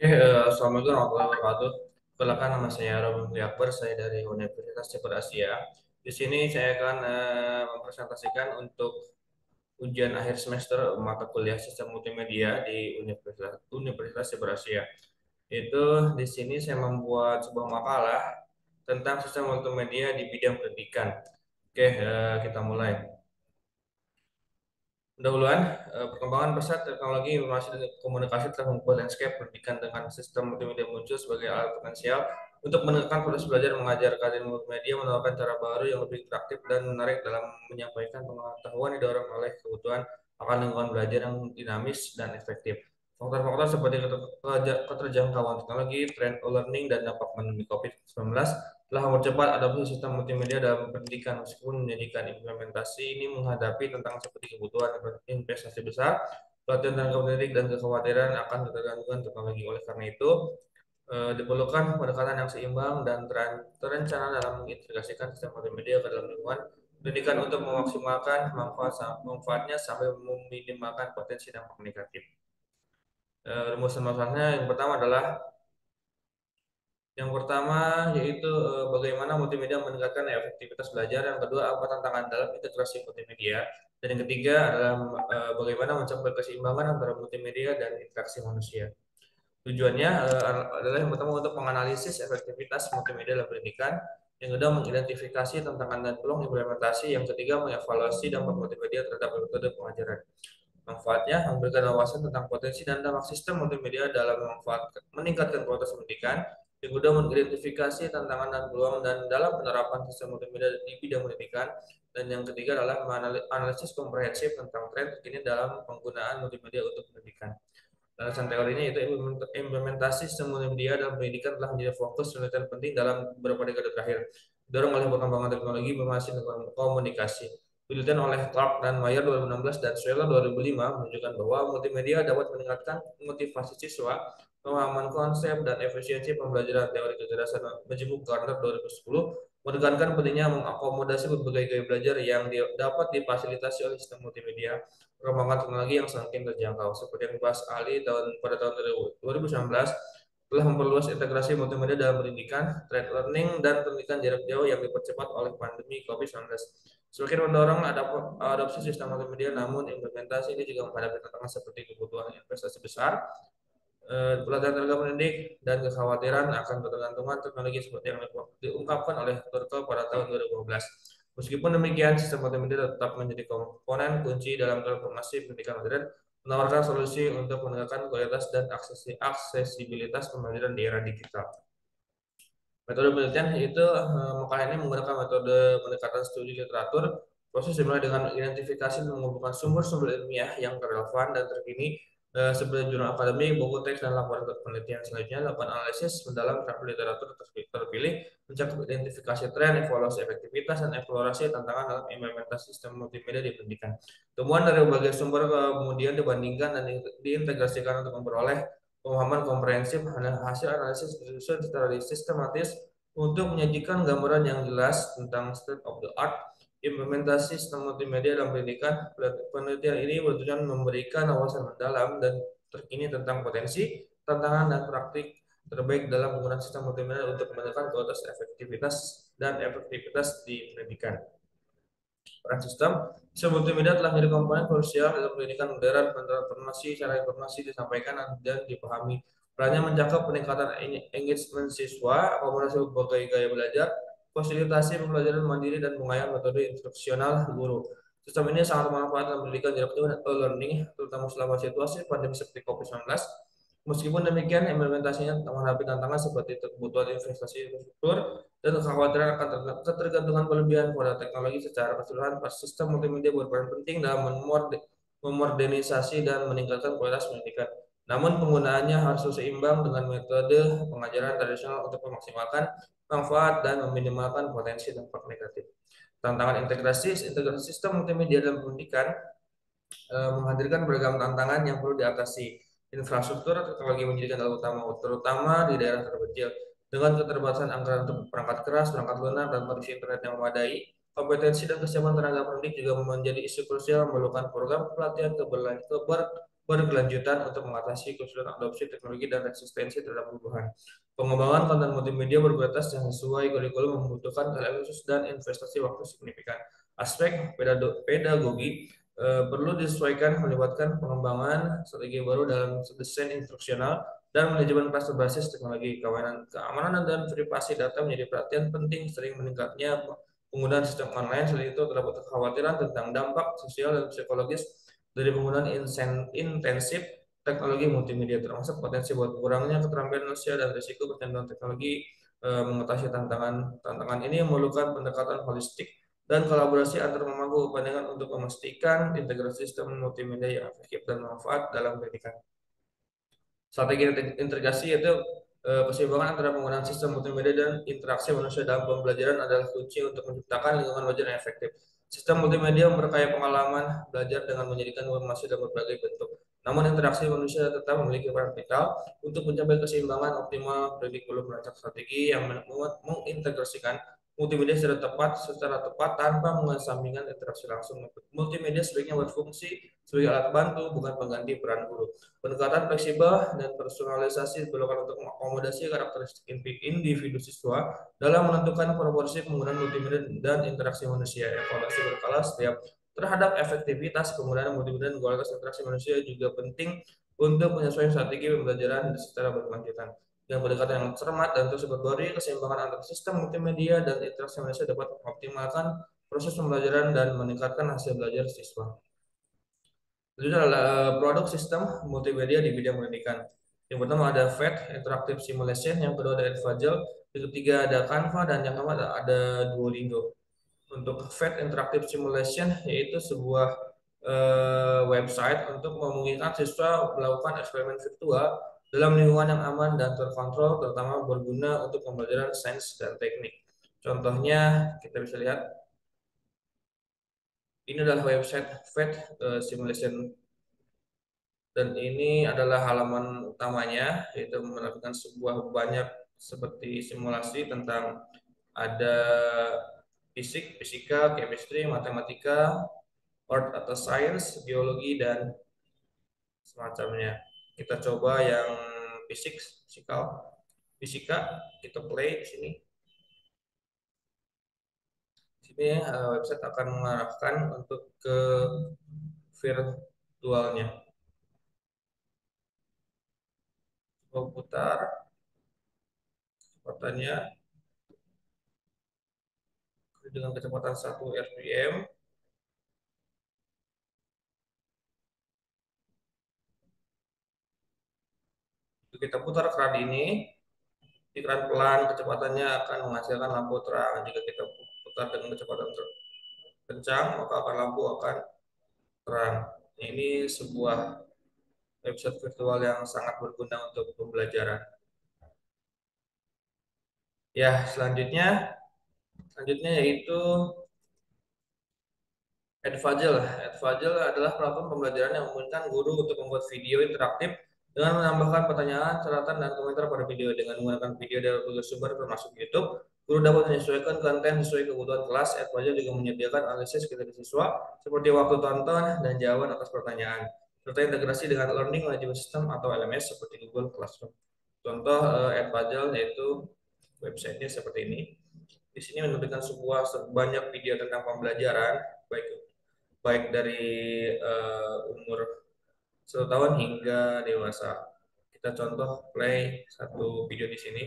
Assalamualaikum warahmatullahi wabarakatuh. Perkenalkan nama saya Robin Akbar, saya dari Universitas Cepat Asia. Di sini saya akan mempresentasikan untuk ujian akhir semester mata kuliah Sistem Multimedia di Universitas Cepat Asia. Itu di sini saya membuat sebuah makalah tentang sistem multimedia di bidang pendidikan. Oke, kita mulai. Pendahuluan, perkembangan pesat teknologi informasi dan komunikasi telah membuat landscape pendidikan dengan sistem multimedia muncul sebagai alat potensial untuk menekan proses belajar mengajar. Kehadiran multimedia menawarkan cara baru yang lebih interaktif dan menarik dalam menyampaikan pengetahuan didorong oleh kebutuhan akan lingkungan belajar yang dinamis dan efektif. Faktor-faktor seperti keterjangkauan teknologi, tren e-learning, dan dampak pandemi COVID-19 telah mempercepat adopsi sistem multimedia dalam pendidikan. Meskipun menjadikan implementasi ini menghadapi tantangan seperti kebutuhan investasi besar, pelatihan tenaga pendidik, dan kekhawatiran akan ketergantungan teknologi. Oleh karena itu, diperlukan pendekatan yang seimbang dan terencana dalam mengintegrasikan sistem multimedia ke dalam lingkungan pendidikan untuk memaksimalkan manfaatnya sampai meminimalkan potensi dampak negatif. Rumusan masalahnya yang pertama yaitu bagaimana multimedia meningkatkan efektivitas belajar. Yang kedua, apa tantangan dalam integrasi multimedia. Dan yang ketiga adalah bagaimana mencapai keseimbangan antara multimedia dan interaksi manusia. Tujuannya adalah yang pertama untuk menganalisis efektivitas multimedia dalam pendidikan. Yang kedua, mengidentifikasi tantangan dan peluang implementasi. Yang ketiga, mengevaluasi dampak multimedia terhadap metode pengajaran. Manfaatnya memberikan wawasan tentang potensi dan dampak sistem multimedia dalam meningkatkan kualitas pendidikan. Yang kedua, mengidentifikasi tantangan dan peluang dan dalam penerapan sistem multimedia di bidang pendidikan. Dan yang ketiga adalah analisis komprehensif tentang tren terkini dalam penggunaan multimedia untuk pendidikan. Alasan teorinya itu implementasi sistem multimedia dalam pendidikan telah menjadi fokus penelitian penting dalam beberapa dekade terakhir, didorong oleh perkembangan teknologi informasi dan komunikasi. Penelitian oleh Clark dan Mayer 2016 dan Schweller 2005 menunjukkan bahwa multimedia dapat meningkatkan motivasi siswa, pemahaman konsep, dan efisiensi pembelajaran. Teori kecerdasan majemuk Gardner 2010 menekankan pentingnya mengakomodasi berbagai gaya belajar yang dapat difasilitasi oleh sistem multimedia. Perkembangan teknologi yang semakin terjangkau, seperti yang dibahas Ali pada tahun 2019, telah memperluas integrasi multimedia dalam pendidikan, trade learning, dan pendidikan jarak jauh yang dipercepat oleh pandemi COVID-19. Semakin mendorong adopsi sistem multimedia, namun implementasi ini juga menghadapi tantangan seperti kebutuhan investasi besar, pelatihan tenaga pendidik, dan kekhawatiran akan ketergantungan teknologi seperti yang diungkapkan oleh Turkel pada tahun 2012. Meskipun demikian, sistem multimedia tetap menjadi komponen kunci dalam transformasi pendidikan modern, menawarkan solusi untuk meningkatkan kualitas dan aksesibilitas pembelajaran di era digital. Metode penelitian yaitu makalah ini menggunakan metode pendekatan studi literatur. Proses dimulai dengan identifikasi dan mengumpulkan sumber-sumber ilmiah yang relevan dan terkini seperti jurnal akademik, buku teks, dan laporan penelitian. Selanjutnya, lakukan analisis mendalam terhadap literatur terpilih, mencakup identifikasi tren, evaluasi efektivitas, dan eksplorasi tantangan dalam implementasi sistem multimedia di pendidikan. Temuan dari berbagai sumber kemudian dibandingkan dan diintegrasikan untuk memperoleh pemahaman komprehensif. Hasil analisis disusun secara sistematis untuk menyajikan gambaran yang jelas tentang state of the art implementasi sistem multimedia dalam pendidikan. Penelitian ini bertujuan memberikan wawasan mendalam dan terkini tentang potensi, tantangan, dan praktik terbaik dalam penggunaan sistem multimedia untuk menekan kualitas efektivitas di pendidikan. Peran sistem multimedia telah menjadi komponen krusial dalam pendidikan modern. Informasi, cara informasi disampaikan dan dipahami. Perannya mencakup peningkatan engagement siswa, akomodasi berbagai gaya belajar, fasilitasi pembelajaran mandiri, dan pengayaan metode instruksional guru. Sistem ini sangat bermanfaat dalam pendidikan jarak jauh dan e-learning, terutama selama situasi pandemi seperti COVID-19. Meskipun demikian, implementasinya menghadapi tantangan seperti kebutuhan investasi infrastruktur dan kekhawatiran akan ketergantungan berlebihan pada teknologi. Secara keseluruhan, sistem multimedia berperan penting dalam memodernisasi dan meningkatkan kualitas pendidikan. Namun penggunaannya harus seimbang dengan metode pengajaran tradisional untuk memaksimalkan manfaat dan meminimalkan potensi dampak negatif. Tantangan integrasi sistem multimedia dalam pendidikan menghadirkan beragam tantangan yang perlu diatasi. Infrastruktur teknologi menjadi kendala utama, terutama di daerah terpencil. Dengan keterbatasan anggaran untuk perangkat keras, perangkat lunak, dan koneksi internet yang memadai, kompetensi dan kesiapan tenaga pendidik juga menjadi isu krusial. Memerlukan program pelatihan berkelanjutan untuk mengatasi kesulitan adopsi teknologi dan resistensi terhadap perubahan. Pengembangan konten multimedia berkualitas yang sesuai kurikulum membutuhkan keahlian khusus dan investasi waktu signifikan. Aspek pedagogi perlu disesuaikan melibatkan pengembangan strategi baru dalam desain instruksional dan manajemen kelas berbasis teknologi. Keamanan dan privasi data menjadi perhatian penting. Sering meningkatnya penggunaan sistem online, selain itu terdapat kekhawatiran tentang dampak sosial dan psikologis dari penggunaan intensif teknologi multimedia, termasuk potensi buat kurangnya keterampilan manusia dan risiko kecanduan teknologi. Mengatasi tantangan ini memerlukan pendekatan holistik dan kolaborasi antar pemangku kepentingan untuk memastikan integrasi sistem multimedia yang efektif dan bermanfaat dalam pendidikan. Strategi integrasi yaitu keseimbangan antara penggunaan sistem multimedia dan interaksi manusia dalam pembelajaran adalah kunci untuk menciptakan lingkungan belajar yang efektif. Sistem multimedia memperkaya pengalaman belajar dengan menjadikan informasi dalam berbagai bentuk. Namun interaksi manusia tetap memiliki peran vital untuk mencapai keseimbangan optimal. Kurikulum merancang strategi yang mengintegrasikan multimedia secara tepat tanpa mengesampingkan interaksi langsung. Multimedia sebaiknya berfungsi sebagai alat bantu, bukan pengganti peran guru. Pendekatan fleksibel dan personalisasi diperlukan untuk mengakomodasi karakteristik individu siswa dalam menentukan proporsi penggunaan multimedia dan interaksi manusia. Evaluasi berkala setiap terhadap efektivitas penggunaan multimedia dan kualitas interaksi manusia juga penting untuk menyesuaikan strategi pembelajaran secara berkelanjutan. Dengan pendekatan yang cermat dan terus berbauri, keseimbangan antara sistem multimedia dan interaksi manusia dapat mengoptimalkan proses pembelajaran dan meningkatkan hasil belajar siswa. Itu adalah produk sistem multimedia di bidang pendidikan. Yang pertama ada FET, Interactive Simulation. Yang kedua ada Edfagel. Yang ketiga ada Canva. Dan yang keempat ada Duolingo. Untuk FET, Interactive Simulation, yaitu sebuah website untuk memungkinkan siswa melakukan eksperimen virtual dalam lingkungan yang aman dan terkontrol, terutama berguna untuk pembelajaran sains dan teknik. Contohnya, kita bisa lihat, ini adalah website FET Simulation, dan ini adalah halaman utamanya, yaitu menampilkan sebuah banyak seperti simulasi tentang ada fisika, chemistry, matematika, art atau science, biologi, dan semacamnya. Kita coba yang fisika, kita play di sini. Di sini website akan mengarahkan untuk ke virtualnya. Coba putar kecepatannya dengan kecepatan 1 rpm. Kita putar keran ini, di keran pelan kecepatannya akan menghasilkan lampu terang. Jika kita putar dengan kecepatan kencang, maka lampu akan terang. Ini sebuah website virtual yang sangat berguna untuk pembelajaran. Ya, selanjutnya yaitu Edfagel. Edfagel adalah platform pembelajaran yang memungkinkan guru untuk membuat video interaktif dengan menambahkan pertanyaan, catatan, dan komentar pada video. Dengan menggunakan video dari berbagai sumber termasuk YouTube, guru dapat menyesuaikan konten sesuai kebutuhan kelas. Edfagel juga menyediakan analisis kritis siswa seperti waktu tonton dan jawaban atas pertanyaan, serta integrasi dengan Learning Management System atau LMS seperti Google Classroom. Contoh Edfagel yaitu websitenya seperti ini. Di sini menampilkan banyak video tentang pembelajaran, baik baik dari umur 1 tahun hingga dewasa. Kita contoh play satu video di sini.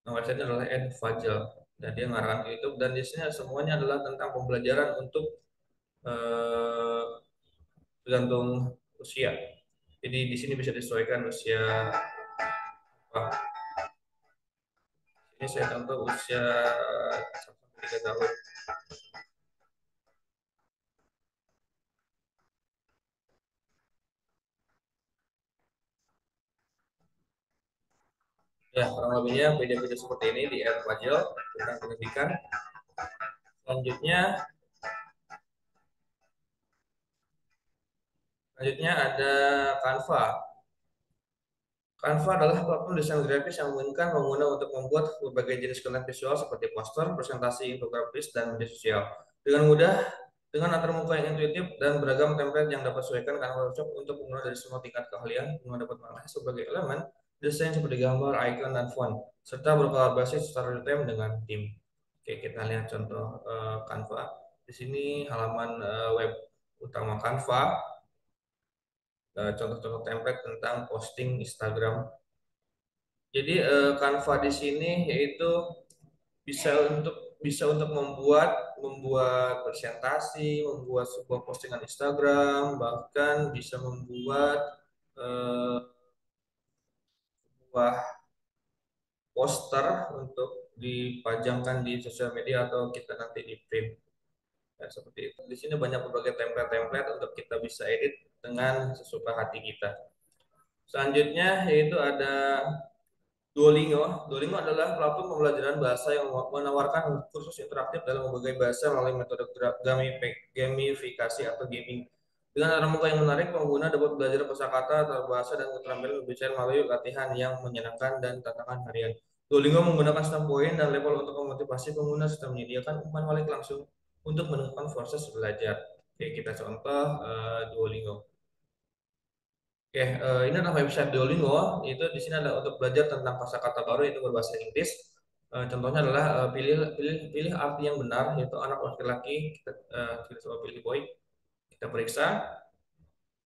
Nah, website adalah Edfagel dan dia ngarahkan ke YouTube, dan di sini semuanya adalah tentang pembelajaran untuk eh, tergantung usia. Jadi di sini bisa disesuaikan usia. Ini saya contoh usia 1 sampai 3 tahun. Ya, kurang lebihnya video-video seperti ini di Edfagel tentang pendidikan. Selanjutnya, ada Canva. Canva adalah platform desain grafis yang memungkinkan pengguna untuk membuat berbagai jenis konten visual seperti poster, presentasi, infografis, dan media sosial. Dengan mudah, Dengan antarmuka yang intuitif dan beragam template yang dapat sesuaikan karena workshop untuk pengguna dari semua tingkat keahlian, pengguna dapat mengakses sebagai elemen desain seperti gambar, icon, dan font, serta berkolaborasi secara real-time dengan tim. Oke, kita lihat contoh Canva. Di sini halaman web utama Canva, contoh-contoh template tentang posting Instagram. Jadi Canva di sini yaitu bisa untuk membuat membuat presentasi, membuat sebuah postingan Instagram, bahkan bisa membuat eh, sebuah poster untuk dipajangkan di sosial media atau kita nanti di print. Ya, seperti itu. Di sini banyak berbagai template-template untuk kita bisa edit dengan sesuka hati kita. Selanjutnya yaitu ada Duolingo. Duolingo adalah platform pembelajaran bahasa yang menawarkan kursus interaktif dalam berbagai bahasa melalui metode gamifikasi atau gaming. Dengan cara muka yang menarik, pengguna dapat belajar kosakata, tata bahasa, dan keterampilan berbicara melalui latihan yang menyenangkan dan tantangan harian. Duolingo menggunakan sistem poin dan level untuk memotivasi pengguna serta menyediakan umpan balik langsung untuk menentukan proses belajar. Oke, kita contoh Duolingo. Oke, ini adalah website Duolingo. Itu di sini ada untuk belajar tentang kosakata baru yaitu berbahasa Inggris. Contohnya adalah pilih pilih pilih arti yang benar yaitu anak laki-laki. Kita coba pilih boy. Kita periksa.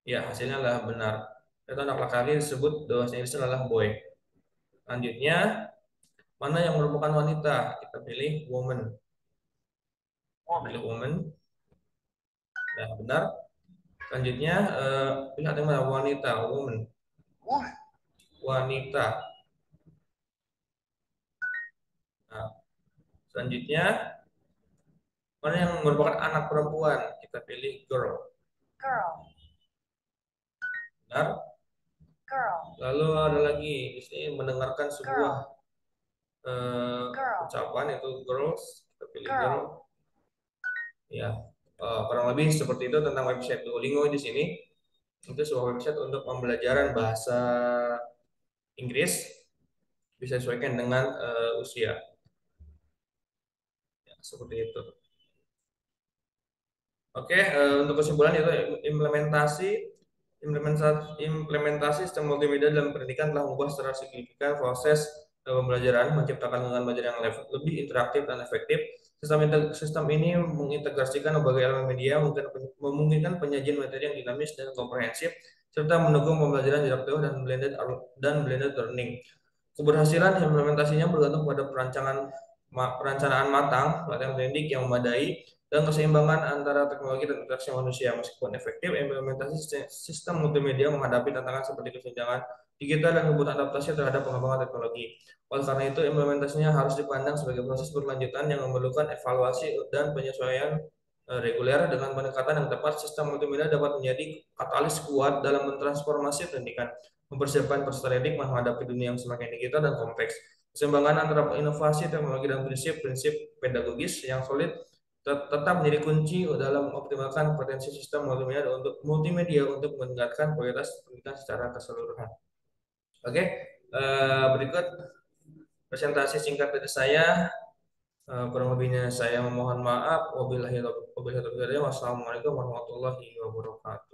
Ya, hasilnya adalah benar. Itu anak laki-laki disebut bahasa Inggrisnya adalah boy. Selanjutnya, mana yang merupakan wanita? Kita pilih woman. Pilih woman. Nah, benar. Selanjutnya, pilih arti yang mana? Wanita, woman. Wanita. Nah, selanjutnya, mana yang merupakan anak perempuan? Kita pilih girl. Benar. Lalu ada lagi di sini mendengarkan sebuah ucapan yaitu girls. Kita pilih girl. Ya, kurang lebih seperti itu tentang website Duolingo di sini. Itu sebuah website untuk pembelajaran bahasa Inggris bisa disesuaikan dengan usia. Ya, seperti itu. Oke, untuk kesimpulan itu implementasi sistem multimedia dalam pendidikan telah mengubah secara signifikan proses pembelajaran, menciptakan dengan belajar yang lebih interaktif dan efektif. Sistem ini mengintegrasikan berbagai elemen media, memungkinkan penyajian materi yang dinamis dan komprehensif, serta mendukung pembelajaran jarak jauh dan blended learning. Keberhasilan implementasinya bergantung pada perencanaan matang, latihan pendidik yang memadai, dan keseimbangan antara teknologi dan interaksi manusia. Meskipun efektif, implementasi sistem multimedia menghadapi tantangan seperti kesenjangan digital dan kebutuhan adaptasi terhadap pengembangan teknologi. Oleh karena itu, implementasinya harus dipandang sebagai proses berlanjutan yang memerlukan evaluasi dan penyesuaian reguler. Dengan pendekatan yang tepat, sistem multimedia dapat menjadi katalis kuat dalam mentransformasi pendidikan, mempersiapkan peserta didik menghadapi dunia yang semakin digital dan kompleks. Keseimbangan antara inovasi, teknologi, dan prinsip-prinsip pedagogis yang solid tetap menjadi kunci dalam mengoptimalkan potensi sistem multimedia untuk meningkatkan kualitas pendidikan secara keseluruhan. Oke, berikut presentasi singkat dari saya. Kurang lebihnya saya memohon maaf. Wassalamualaikum warahmatullahi wabarakatuh.